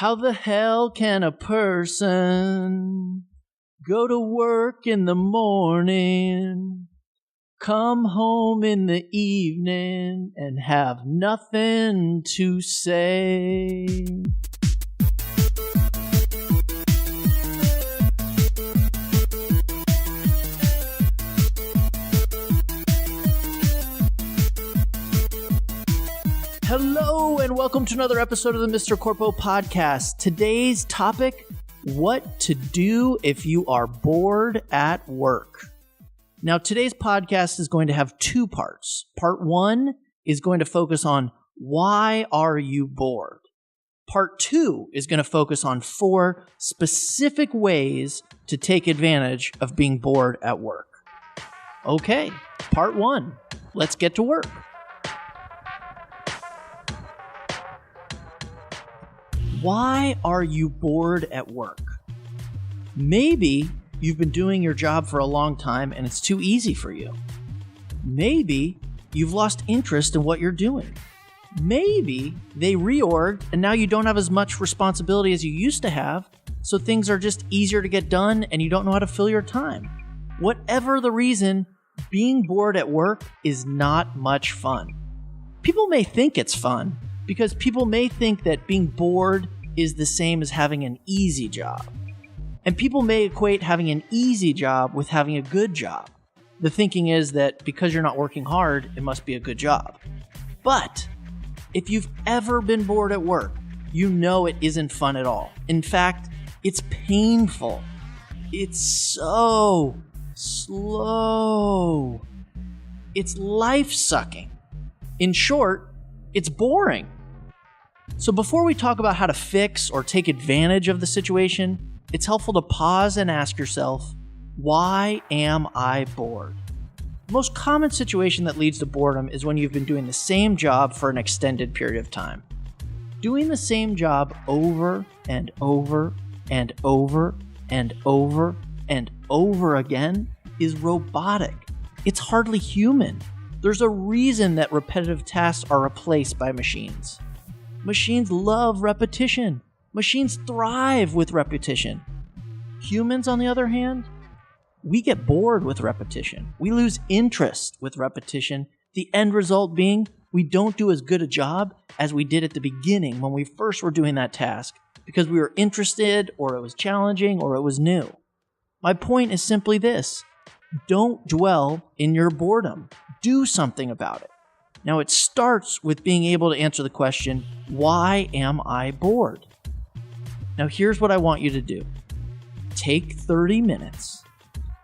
How the hell can a person go to work in the morning, come home in the evening, and have nothing to say? Hello and welcome to another episode of the Mr. Corpo podcast. Today's topic, what to do if you are bored at work. Now, today's podcast is going to have two parts. Part one is going to focus on why are you bored? Part two is going to focus on 4 specific ways to take advantage of being bored at work. Okay, part one, let's get to work. Why are you bored at work? Maybe you've been doing your job for a long time and it's too easy for you. Maybe you've lost interest in what you're doing. Maybe they reorged and now you don't have as much responsibility as you used to have, so things are just easier to get done and you don't know how to fill your time. Whatever the reason, being bored at work is not much fun. People may think it's fun, because people may think that being bored is the same as having an easy job. And people may equate having an easy job with having a good job. The thinking is that because you're not working hard, it must be a good job. But if you've ever been bored at work, you know it isn't fun at all. In fact, it's painful. It's so slow. It's life-sucking. In short, it's boring. So before we talk about how to fix or take advantage of the situation, it's helpful to pause and ask yourself, why am I bored? The most common situation that leads to boredom is when you've been doing the same job for an extended period of time. Doing the same job over and over and over and over and over again is robotic. It's hardly human. There's a reason that repetitive tasks are replaced by machines. Machines love repetition. Machines thrive with repetition. Humans, on the other hand, we get bored with repetition. We lose interest with repetition. The end result being we don't do as good a job as we did at the beginning when we first were doing that task because we were interested or it was challenging or it was new. My point is simply this. Don't dwell in your boredom. Do something about it. Now, it starts with being able to answer the question, why am I bored? Now, here's what I want you to do. Take 30 minutes.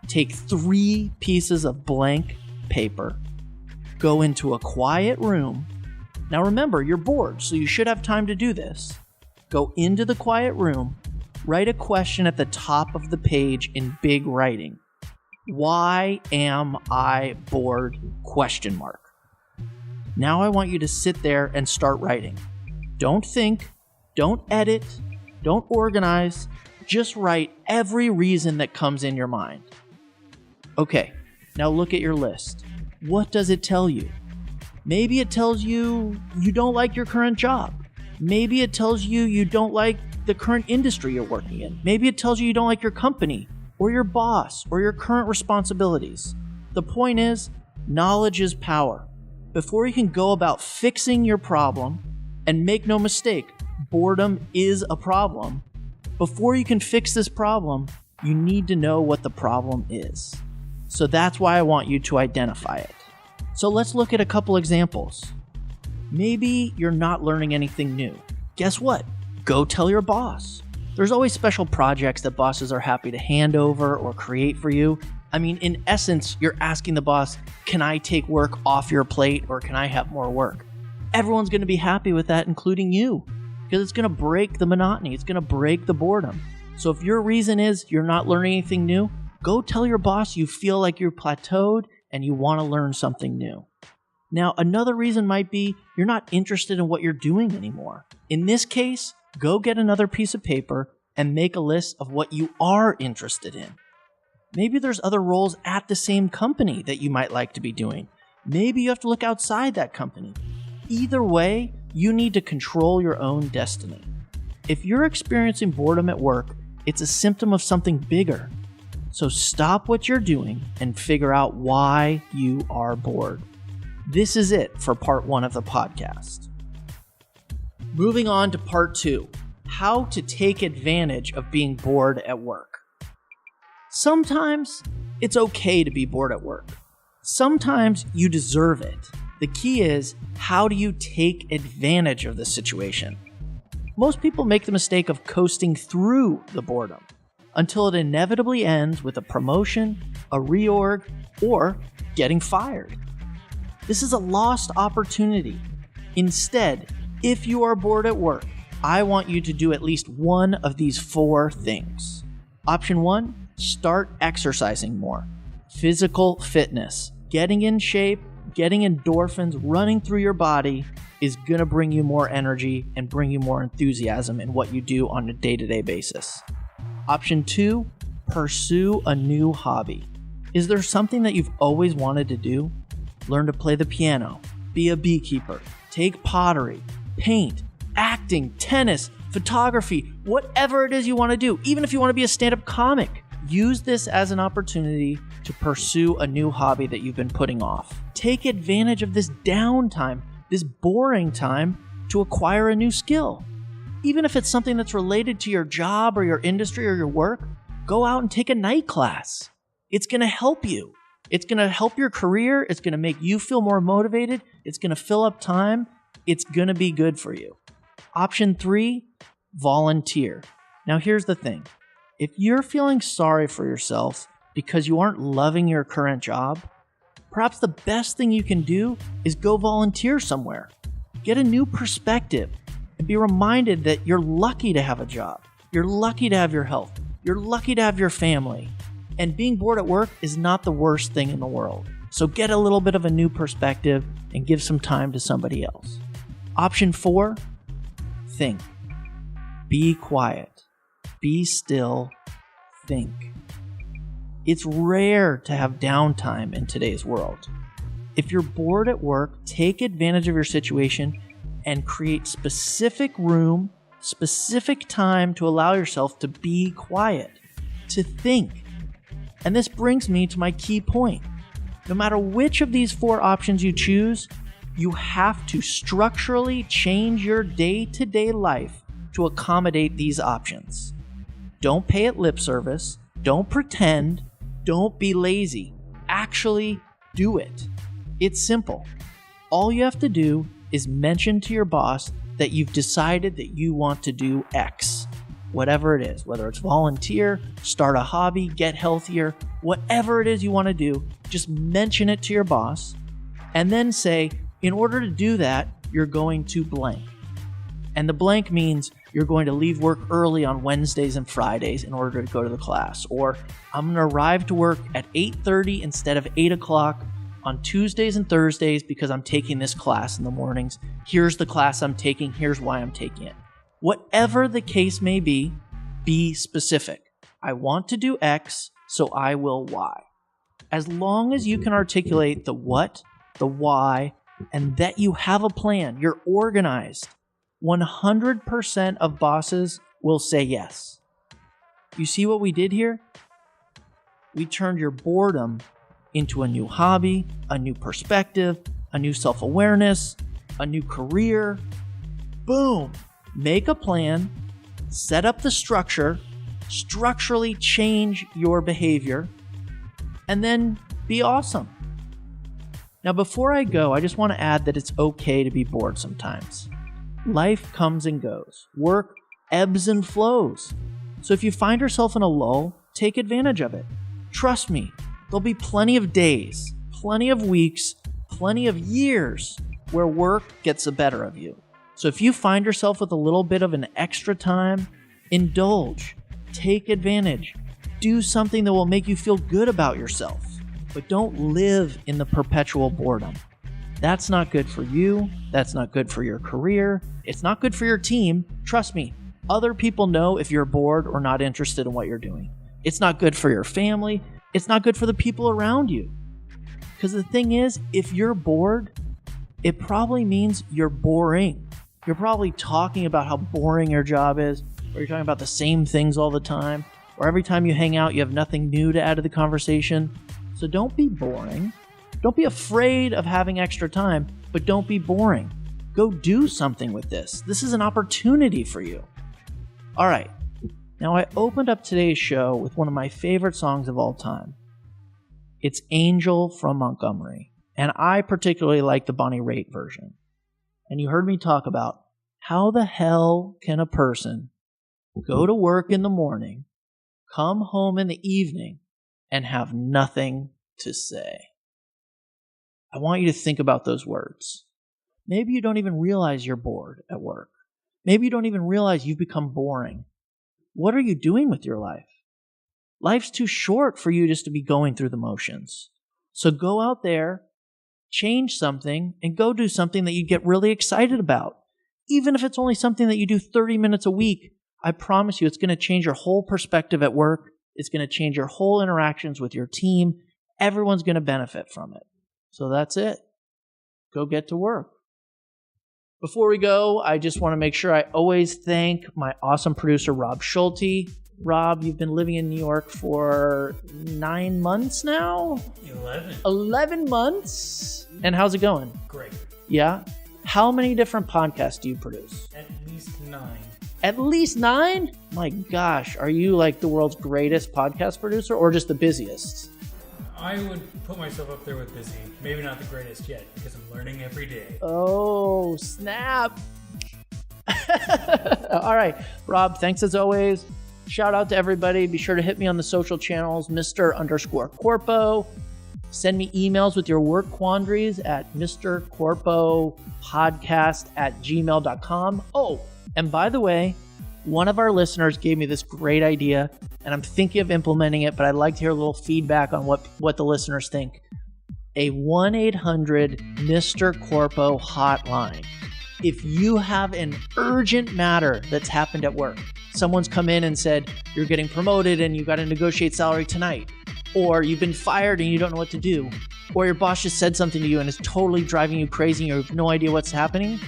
Take 3 pieces of blank paper. Go into a quiet room. Now, remember, you're bored, so you should have time to do this. Go into the quiet room. Write a question at the top of the page in big writing. Why am I bored? ? Now I want you to sit there and start writing. Don't think, don't edit, don't organize, just write every reason that comes in your mind. Okay, now look at your list. What does it tell you? Maybe it tells you you don't like your current job. Maybe it tells you you don't like the current industry you're working in. Maybe it tells you you don't like your company or your boss or your current responsibilities. The point is, knowledge is power. Before you can go about fixing your problem, and make no mistake, boredom is a problem. Before you can fix this problem, you need to know what the problem is. So that's why I want you to identify it. So let's look at a couple examples. Maybe you're not learning anything new. Guess what? Go tell your boss. There's always special projects that bosses are happy to hand over or create for you. I mean, in essence, you're asking the boss, can I take work off your plate or can I have more work? Everyone's going to be happy with that, including you, because it's going to break the monotony. It's going to break the boredom. So if your reason is you're not learning anything new, go tell your boss you feel like you're plateaued and you want to learn something new. Now, another reason might be you're not interested in what you're doing anymore. In this case, go get another piece of paper and make a list of what you are interested in. Maybe there's other roles at the same company that you might like to be doing. Maybe you have to look outside that company. Either way, you need to control your own destiny. If you're experiencing boredom at work, it's a symptom of something bigger. So stop what you're doing and figure out why you are bored. This is it for part 1 of the podcast. Moving on to part 2, how to take advantage of being bored at work. Sometimes it's okay to be bored at work. Sometimes you deserve it. The key is, how do you take advantage of the situation? Most people make the mistake of coasting through the boredom until it inevitably ends with a promotion, a reorg, or getting fired. This is a lost opportunity. Instead, if you are bored at work, I want you to do at least one of these 4 things. Option 1, start exercising more. Physical fitness. Getting in shape, getting endorphins running through your body is going to bring you more energy and bring you more enthusiasm in what you do on a day-to-day basis. Option 2, pursue a new hobby. Is there something that you've always wanted to do? Learn to play the piano, be a beekeeper, take pottery, paint, acting, tennis, photography, whatever it is you want to do. Even if you want to be a stand-up comic, use this as an opportunity to pursue a new hobby that you've been putting off. Take advantage of this downtime, this boring time, to acquire a new skill. Even if it's something that's related to your job or your industry or your work, go out and take a night class. It's going to help you. It's going to help your career. It's going to make you feel more motivated. It's going to fill up time. It's going to be good for you. Option 3, volunteer. Now here's the thing. If you're feeling sorry for yourself because you aren't loving your current job, perhaps the best thing you can do is go volunteer somewhere. Get a new perspective and be reminded that you're lucky to have a job. You're lucky to have your health. You're lucky to have your family. And being bored at work is not the worst thing in the world. So get a little bit of a new perspective and give some time to somebody else. Option 4, think. Be quiet. Be still. Think. It's rare to have downtime in today's world. If you're bored at work, take advantage of your situation and create specific room, specific time to allow yourself to be quiet, to think. And this brings me to my key point. No matter which of these 4 options you choose, you have to structurally change your day-to-day life to accommodate these options. Don't pay it lip service. Don't pretend. Don't be lazy. Actually do it. It's simple. All you have to do is mention to your boss that you've decided that you want to do X. Whatever it is, whether it's volunteer, start a hobby, get healthier, whatever it is you want to do, just mention it to your boss and then say, in order to do that, you're going to blank. And the blank means you're going to leave work early on Wednesdays and Fridays in order to go to the class. Or I'm going to arrive to work at 8:30 instead of 8 o'clock on Tuesdays and Thursdays because I'm taking this class in the mornings. Here's the class I'm taking. Here's why I'm taking it. Whatever the case may be specific. I want to do X, so I will Y. As long as you can articulate the what, the why, and that you have a plan, you're organized, 100% of bosses will say yes. You see what we did here? We turned your boredom into a new hobby, a new perspective, a new self-awareness, a new career. Boom! Make a plan, set up the structure, structurally change your behavior, and then be awesome. Now, before I go, I just want to add that it's okay to be bored sometimes. Life comes and goes. Work ebbs and flows. So if you find yourself in a lull, take advantage of it. Trust me, there'll be plenty of days, plenty of weeks, plenty of years where work gets the better of you. So if you find yourself with a little bit of an extra time, indulge, take advantage, do something that will make you feel good about yourself. But don't live in the perpetual boredom. That's not good for you. That's not good for your career. It's not good for your team. Trust me, other people know if you're bored or not interested in what you're doing. It's not good for your family. It's not good for the people around you. Because the thing is, if you're bored, it probably means you're boring. You're probably talking about how boring your job is, or you're talking about the same things all the time, or every time you hang out, you have nothing new to add to the conversation. So don't be boring. Don't be afraid of having extra time, but don't be boring. Go do something with this. This is an opportunity for you. All right. Now, I opened up today's show with one of my favorite songs of all time. It's Angel from Montgomery, and I particularly like the Bonnie Raitt version. And you heard me talk about how the hell can a person go to work in the morning, come home in the evening, and have nothing to say. I want you to think about those words. Maybe you don't even realize you're bored at work. Maybe you don't even realize you've become boring. What are you doing with your life? Life's too short for you just to be going through the motions. So go out there, change something, and go do something that you get really excited about. Even if it's only something that you do 30 minutes a week, I promise you it's going to change your whole perspective at work. It's going to change your whole interactions with your team. Everyone's going to benefit from it. So that's it. Go get to work. Before we go, I just want to make sure I always thank my awesome producer, Rob Schulte. Rob, you've been living in New York for 9 months now? 11 months? And how's it going? Great. Yeah? How many different podcasts do you produce? At least 9. At least 9? My gosh, are you like the world's greatest podcast producer or just the busiest? I would put myself up there with busy. Maybe not the greatest yet, because I'm learning every day. Oh, snap. All right, Rob, thanks as always. Shout out to everybody. Be sure to hit me on the social channels, Mr_Corpo. Send me emails with your work quandaries at mrcorpopodcast@gmail.com. Oh, and by the way, one of our listeners gave me this great idea, and I'm thinking of implementing it, but I'd like to hear a little feedback on what the listeners think. A 1-800-MR-CORPO hotline. If you have an urgent matter that's happened at work, someone's come in and said, you're getting promoted and you got to negotiate salary tonight, or you've been fired and you don't know what to do, or your boss just said something to you and is totally driving you crazy and you have no idea what's happening,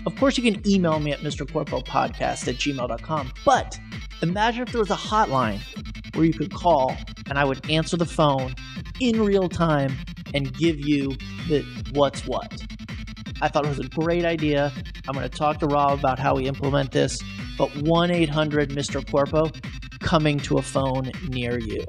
of course you can email me at mrcorpopodcast@gmail.com. But imagine if there was a hotline where you could call and I would answer the phone in real time and give you the what's what. I thought it was a great idea. I'm going to talk to Rob about how we implement this, but 1-800-MR-CORPO coming to a phone near you.